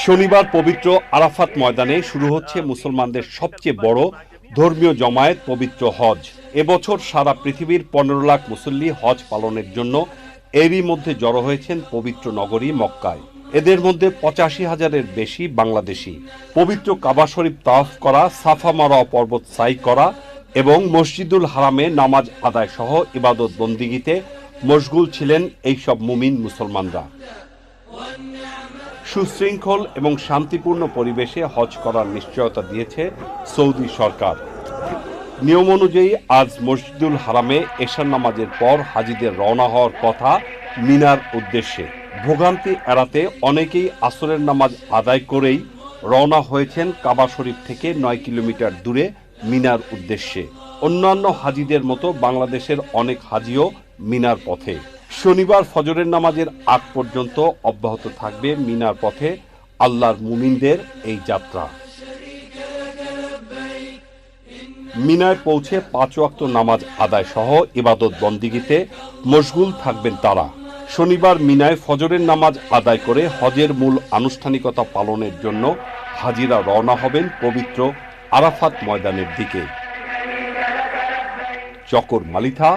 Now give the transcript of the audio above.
শনিবার পবিত্র আরাফাত ময়দানে শুরু হচ্ছে মুসলমানদের সবচেয়ে বড় ধর্মীয় জমায়েত পবিত্র হজ। এবছর সারা পৃথিবীর ১৫ লাখ মুসল্লি হজ পালনের জন্য এরই মধ্যে জড়ো হয়েছেন পবিত্র নগরী মক্কায়। এদের মধ্যে ৮৫,০০০-এর বেশি বাংলাদেশি। পবিত্র কাবা শরীফ তাওয়াফ করা, সাফা মারওয়া পর্বত সাই করা এবং মসজিদুল হারামে নামাজ আদায় সহ ইবাদত বন্দিগিতে মশগুল ছিলেন এইসব মুমিন মুসলমানরা। সুশৃঙ্খল এবং শান্তিপূর্ণ পরিবেশে হজ করার নিশ্চয়তা দিয়েছে সৌদি সরকার। নিয়ম অনুযায়ী আজ মসজিদুল হারামে এশার নামাজের পর হাজিদের রওনা হওয়ার কথা মিনার উদ্দেশ্যে। ভোগান্তি এড়াতে অনেকেই আসরের নামাজ আদায় করেই রওনা হয়েছেন কাবা শরীফ থেকে ৯ কিলোমিটার দূরে মিনার উদ্দেশ্যে। অন্যান্য হাজিদের মতো বাংলাদেশের অনেক হাজিও মিনার পথে। শনিবার ফজরের নামাজের আগ পর্যন্ত অব্যাহত থাকবে মিনার পথে আল্লাহর মুমিনদের এই যাত্রা। মিনায় পৌঁছে ৫ ওয়াক্ত নামাজ আদায় সহ ইবাদত বন্দিগিতে মশগুল থাকবেন তারা। শনিবার মিনায় ফজরের নামাজ আদায় করে হজের মূল আনুষ্ঠানিকতা পালনের জন্য হাজিরা রওনা হবেন পবিত্র আরাফাত ময়দানের দিকে। চকর মালিথা,